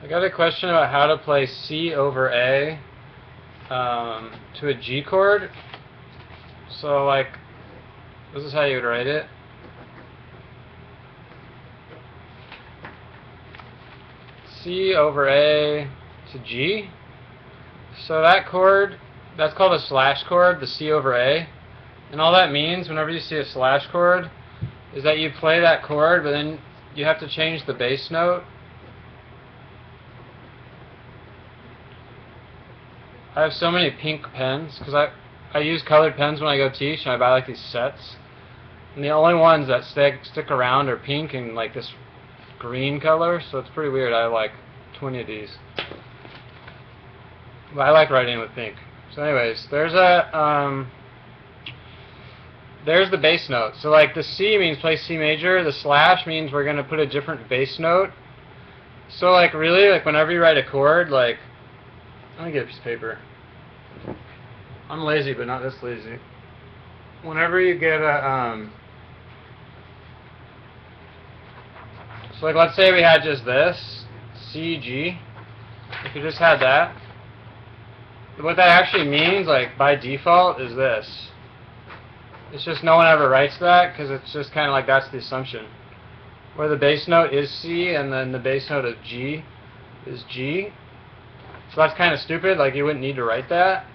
I got a question about how to play C over A to a G chord. So like, this is how you would write it. C over A to G. So that chord, that's called a slash chord, the C over A. And all that means, whenever you see a slash chord, is that you play that chord, but then you have to change the bass note. I have so many pink pens, because I use colored pens when I go teach, and I buy like these sets. And the only ones that stick around are pink and like this green color, so it's pretty weird. I have like 20 of these. But I like writing with pink. So anyways, there's the bass note. So like the C means play C major, the slash means we're going to put a different bass note. So like really, like whenever you write a chord, like, let me get a piece of paper. I'm lazy, but not this lazy. Whenever you get a, so like let's say we had just this, C, G. If you just had that, what that actually means, like by default, is this. It's just no one ever writes that, because it's just kind of like that's the assumption. Where the bass note is C, and then the bass note of G is G. So that's kind of stupid, like you wouldn't need to write that.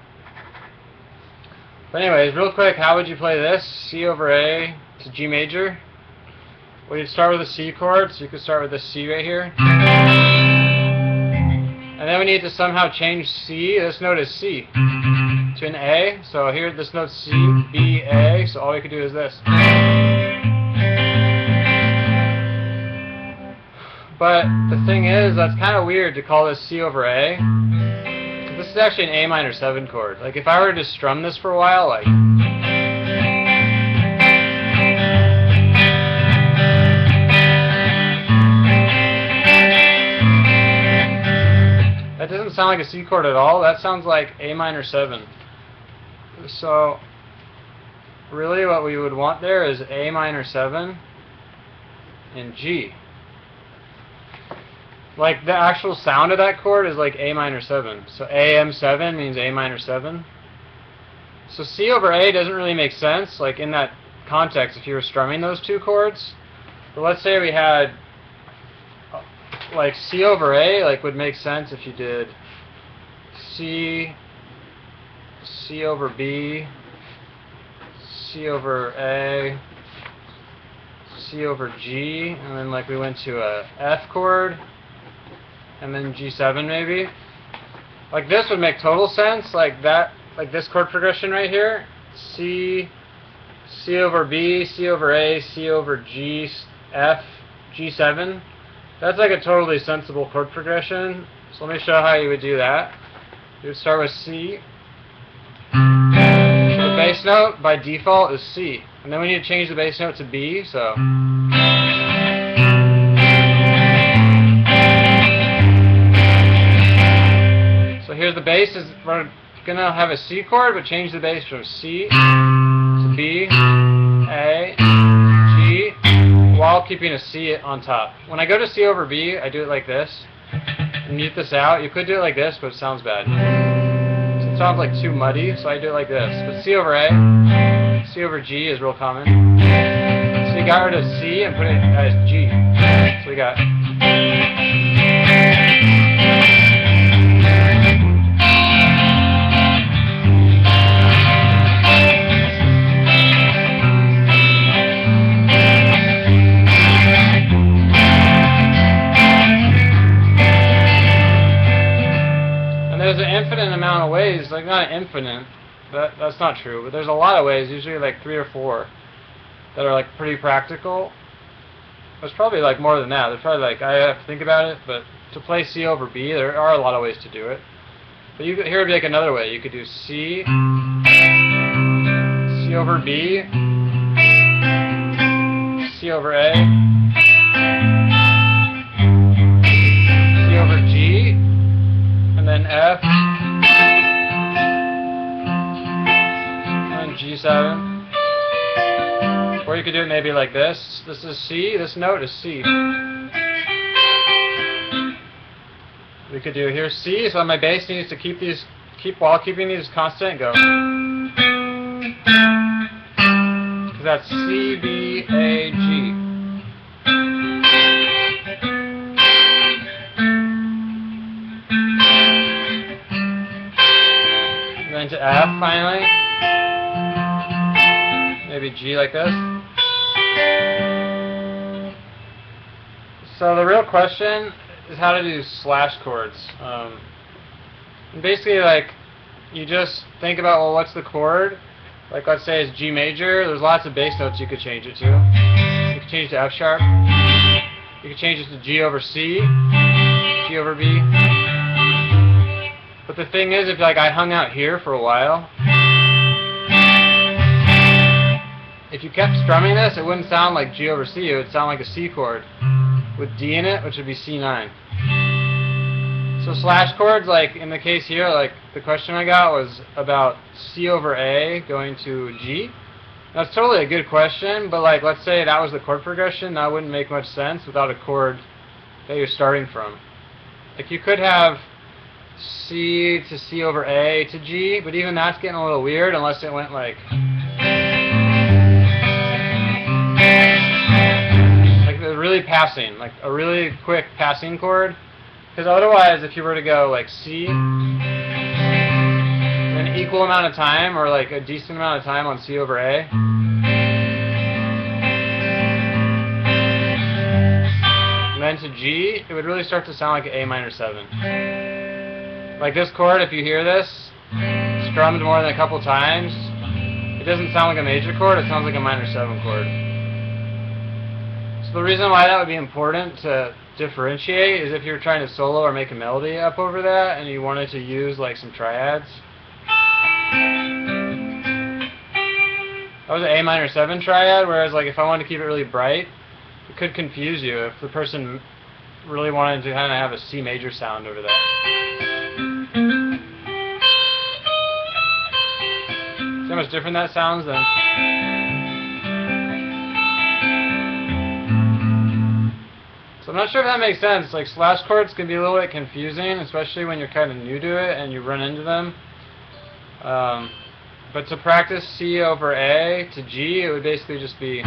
But anyways, real quick, how would you play this? C over A to G major. Well, you'd start with a C chord, so you could start with this C right here. And then we need to somehow change C, this note is C, to an A. So here, this note's C, B, A, so all we could do is this. But the thing is, that's kind of weird to call this C over A. This is actually an A minor 7 chord. Like if I were to just strum this for a while, like, that doesn't sound like a C chord at all. That sounds like A minor 7. So really what we would want there is A minor 7 and G. Like the actual sound of that chord is like A minor 7. So AM7 means A minor 7. So C over A doesn't really make sense, like in that context, if you were strumming those two chords. But let's say we had like C over A, like would make sense if you did C, C over B, C over A, C over G, and then like we went to a F chord, and then G7 maybe. Like this would make total sense, like that, like this chord progression right here, C, C over B, C over A, C over G, F, G7. That's like a totally sensible chord progression. So let me show how you would do that. You would start with C. So the bass note by default is C. And then we need to change the bass note to B, so. So here's the bass. We're going to have a C chord, but change the bass from C to B, A, G, while keeping a C on top. When I go to C over B, I do it like this. And mute this out. You could do it like this, but it sounds bad. So it sounds like too muddy, so I do it like this. But C over A, C over G is real common. So you got rid of C and put it as G. So we got. There's an infinite amount of ways, like not infinite, that's not true, but there's a lot of ways, usually like 3 or 4, that are like pretty practical. There's probably like more than that. There's probably like, I have to think about it, but to play C over B, there are a lot of ways to do it. But here would be like another way. You could do C, C over B, C over A, C over G, and then F, and G7. Or you could do it maybe like this. This is C, this note is C. we could do here C, so my bass needs to keep while keeping these constant, go. Because that's C, B, A, G. And then to F finally. Maybe G like this. So the real question is how to do slash chords. And basically, like, you just think about, well, what's the chord? Like, let's say it's G major. There's lots of bass notes you could change it to. You could change it to F sharp. You could change it to G over C, G over B. But the thing is, if like I hung out here for a while, if you kept strumming this, it wouldn't sound like G over C. It would sound like a C chord with D in it, which would be C9. So slash chords, like in the case here, like the question I got was about C over A going to G. That's totally a good question, but like let's say that was the chord progression, that wouldn't make much sense without a chord that you're starting from. Like you could have C to C over A to G, but even that's getting a little weird unless it went like really passing, like a really quick passing chord. Because otherwise, if you were to go like C, an equal amount of time, or like a decent amount of time on C over A, and then to G, it would really start to sound like an A minor 7. Like this chord, if you hear this strummed more than a couple times, it doesn't sound like a major chord, it sounds like a minor 7 chord. So the reason why that would be important to differentiate is if you're trying to solo or make a melody up over that and you wanted to use like some triads. That was an A minor 7 triad, whereas like if I wanted to keep it really bright, it could confuse you if the person really wanted to kind of have a C major sound over that. See how much different that sounds then? So I'm not sure if that makes sense. Like slash chords can be a little bit confusing, especially when you're kind of new to it and you run into them. But to practice C over A to G, it would basically just be.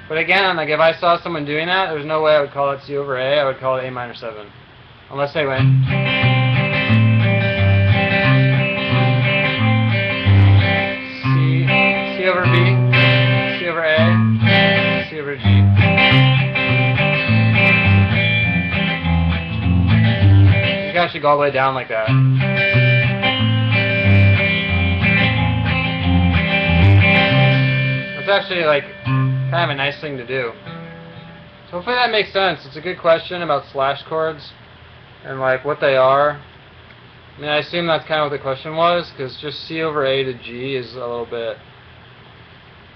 But again, like if I saw someone doing that, there's no way I would call it C over A. I would call it A minor 7, unless they went. C over B. C over A, C over G. You can actually go all the way down like that. That's actually like kind of a nice thing to do. So hopefully that makes sense. It's a good question about slash chords and like what they are. I mean, I assume that's kind of what the question was, because just C over A to G is a little bit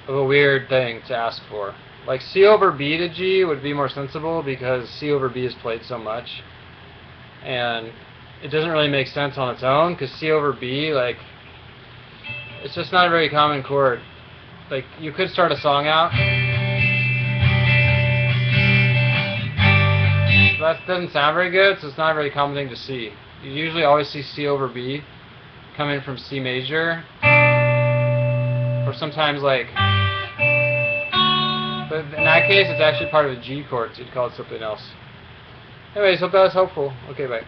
of a weird thing to ask for. Like C over B to G would be more sensible because C over B is played so much, and it doesn't really make sense on its own because C over B, like, it's just not a very common chord. Like you could start a song out. That doesn't sound very good, so it's not a very common thing to see. You usually always see C over B coming from C major, or sometimes like. But in that case, it's actually part of a G chord, so you'd call it something else. Anyways, hope that was helpful. Okay, bye.